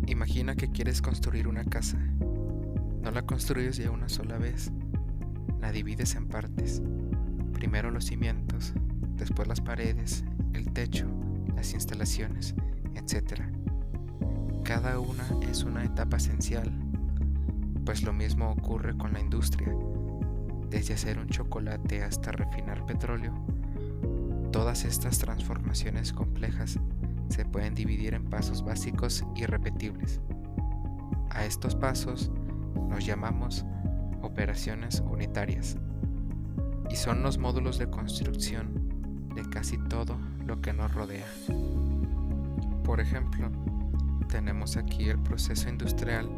Imagina que quieres construir una casa. No la construyes de una sola vez, la divides en partes. Primero los cimientos, después las paredes, el techo, las instalaciones, etc. Cada una es una etapa esencial, pues lo mismo ocurre con la industria. Desde hacer un chocolate hasta refinar petróleo, todas estas transformaciones complejas se pueden dividir en pasos básicos y repetibles. A estos pasos los llamamos operaciones unitarias y son los módulos de construcción de casi todo lo que nos rodea. Por ejemplo, tenemos aquí el proceso industrial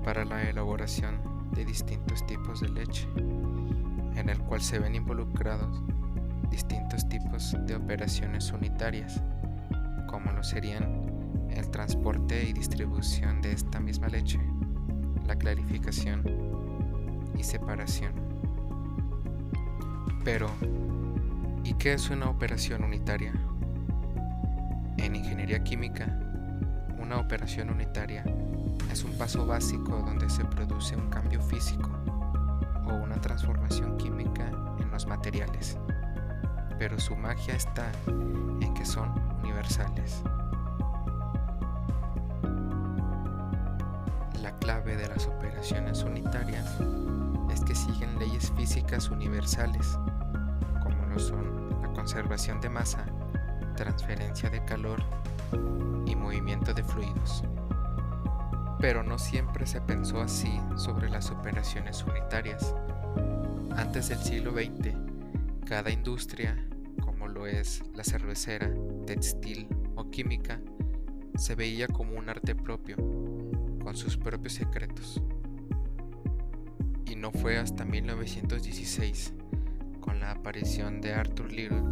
para la elaboración de distintos tipos de leche, en el cual se ven involucrados distintos tipos de operaciones unitarias, como lo serían el transporte y distribución de esta misma leche, la clarificación y separación. Pero, ¿y qué es una operación unitaria? En ingeniería química, una operación unitaria es un paso básico donde se produce un cambio físico o una transformación química en los materiales, pero su magia está en que son universales. La clave de las operaciones unitarias es que siguen leyes físicas universales, como lo son la conservación de masa, transferencia de calor y movimiento de fluidos. Pero no siempre se pensó así sobre las operaciones unitarias. Antes del siglo XX, cada industria, como lo es la cervecera, textil o química, se veía como un arte propio, con sus propios secretos. Y no fue hasta 1916, con la aparición de Arthur Little,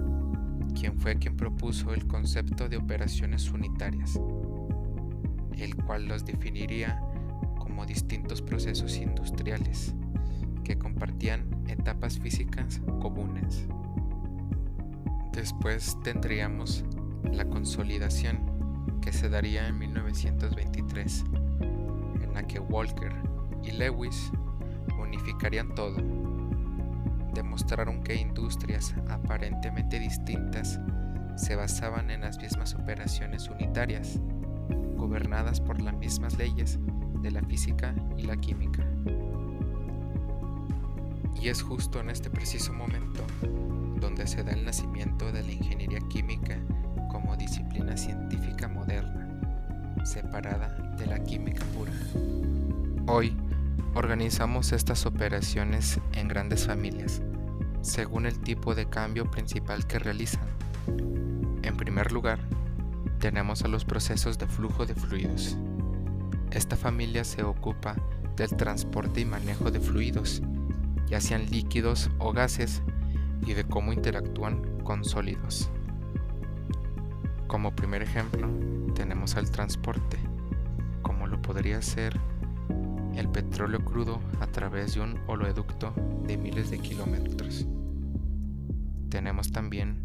quien propuso el concepto de operaciones unitarias, el cual los definiría como distintos procesos industriales que compartían etapas físicas comunes. Después tendríamos la consolidación, que se daría en 1923, en la que Walker y Lewis unificarían todo. Demostraron que industrias aparentemente distintas se basaban en las mismas operaciones unitarias, gobernadas por las mismas leyes de la física y la química. Y es justo en este preciso momento donde se da el nacimiento de la ingeniería química como disciplina científica moderna, separada de la química pura. Hoy organizamos estas operaciones en grandes familias, según el tipo de cambio principal que realizan. En primer lugar, tenemos a los procesos de flujo de fluidos. Esta familia se ocupa del transporte y manejo de fluidos, ya sean líquidos o gases, y de cómo interactúan con sólidos. Como primer ejemplo, tenemos al transporte, como lo podría ser el petróleo crudo a través de un oleoducto de miles de kilómetros. Tenemos también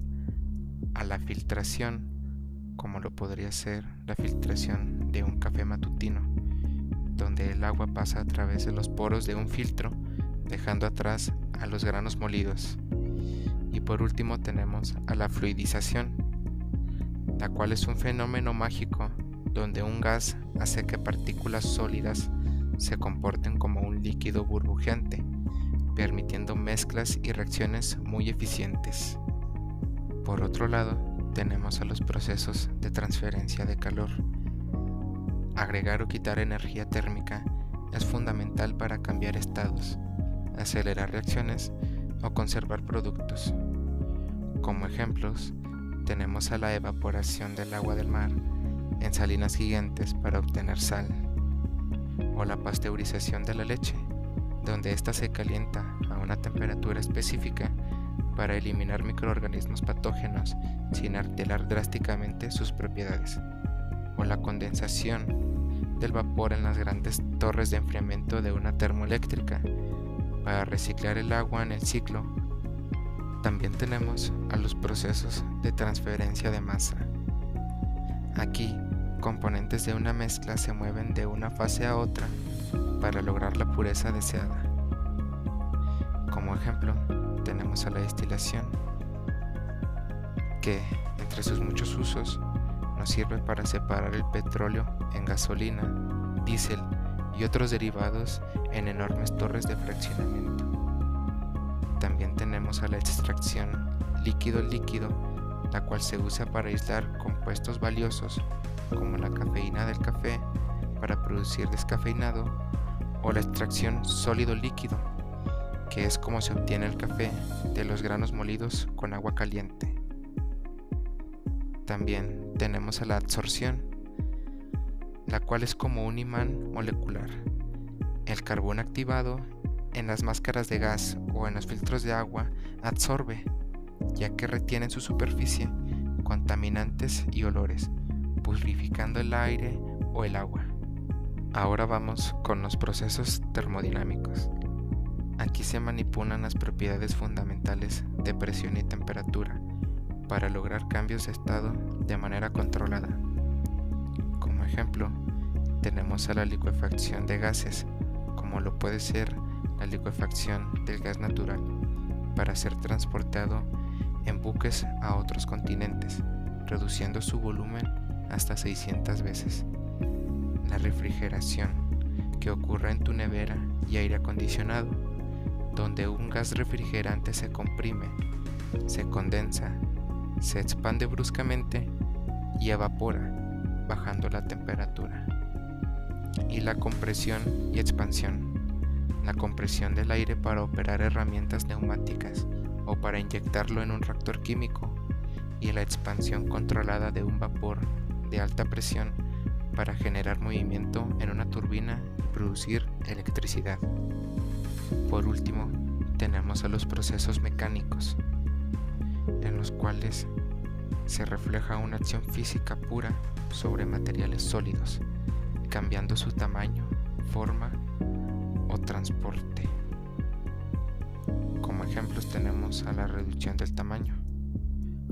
a la filtración, como lo podría ser la filtración de un café matutino, donde el agua pasa a través de los poros de un filtro, dejando atrás a los granos molidos. Y por último tenemos a la fluidización, la cual es un fenómeno mágico donde un gas hace que partículas sólidas se comporten como un líquido burbujeante, permitiendo mezclas y reacciones muy eficientes. Por otro lado, tenemos a los procesos de transferencia de calor. Agregar o quitar energía térmica es fundamental para cambiar estados, acelerar reacciones o conservar productos. Como ejemplos, tenemos a la evaporación del agua del mar en salinas gigantes para obtener sal, o la pasteurización de la leche, donde ésta se calienta a una temperatura específica para eliminar microorganismos patógenos sin alterar drásticamente sus propiedades, o la condensación del vapor en las grandes torres de enfriamiento de una termoeléctrica para reciclar el agua en el ciclo. También tenemos a los procesos de transferencia de masa. Aquí componentes de una mezcla se mueven de una fase a otra para lograr la pureza deseada. Como ejemplo, tenemos a la destilación, que, entre sus muchos usos, nos sirve para separar el petróleo en gasolina, diésel y otros derivados en enormes torres de fraccionamiento. También tenemos a la extracción líquido-líquido, la cual se usa para aislar compuestos valiosos como la cafeína del café para producir descafeinado, o la extracción sólido-líquido, que es como se obtiene el café de los granos molidos con agua caliente. También tenemos a la adsorción, la cual es como un imán molecular. El carbón activado en las máscaras de gas o en los filtros de agua absorbe, ya que retiene en su superficie contaminantes y olores, purificando el aire o el agua. Ahora vamos con los procesos termodinámicos. Aquí se manipulan las propiedades fundamentales de presión y temperatura para lograr cambios de estado de manera controlada. Como ejemplo, tenemos a la licuefacción de gases, como lo puede ser la licuefacción del gas natural, para ser transportado en buques a otros continentes, reduciendo su volumen hasta 600 veces. La refrigeración, que ocurre en tu nevera y aire acondicionado, donde un gas refrigerante se comprime, se condensa, se expande bruscamente y evapora, bajando la temperatura. Y la compresión y expansión, la compresión del aire para operar herramientas neumáticas o para inyectarlo en un reactor químico, y la expansión controlada de un vapor de alta presión para generar movimiento en una turbina y producir electricidad. Por último, tenemos a los procesos mecánicos, en los cuales se refleja una acción física pura sobre materiales sólidos, cambiando su tamaño, forma o transporte. Como ejemplos tenemos a la reducción del tamaño,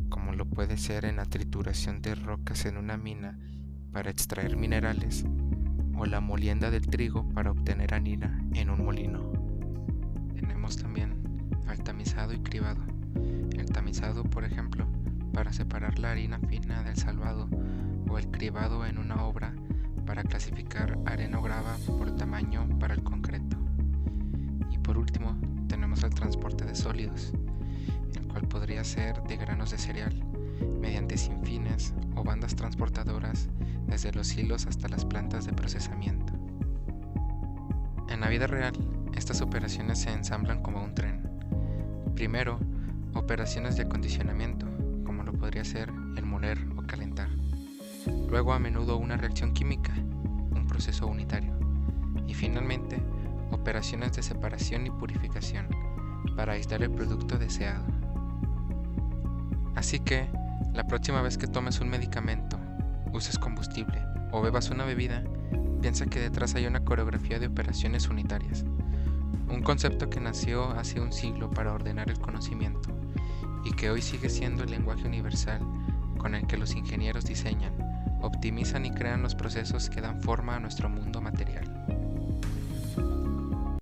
como lo puede ser en la trituración de rocas en una mina para extraer minerales, o la molienda del trigo para obtener harina en un molino. Tenemos también al tamizado y cribado. El tamizado, por ejemplo, para separar la harina fina del salvado, o el cribado en una obra para clasificar arena o grava por tamaño para el concreto. Y por último, tenemos el transporte de sólidos, el cual podría ser de granos de cereal, mediante sinfines o bandas transportadoras desde los hilos hasta las plantas de procesamiento. En la vida real, estas operaciones se ensamblan como un tren. Primero, operaciones de acondicionamiento, como lo podría ser el moler o calentar. Luego, a menudo una reacción química, un proceso unitario. Y finalmente, operaciones de separación y purificación, para aislar el producto deseado. Así que, la próxima vez que tomes un medicamento, uses combustible o bebas una bebida, piensa que detrás hay una coreografía de operaciones unitarias. Un concepto que nació hace un siglo para ordenar el conocimiento y que hoy sigue siendo el lenguaje universal con el que los ingenieros diseñan, optimizan y crean los procesos que dan forma a nuestro mundo material.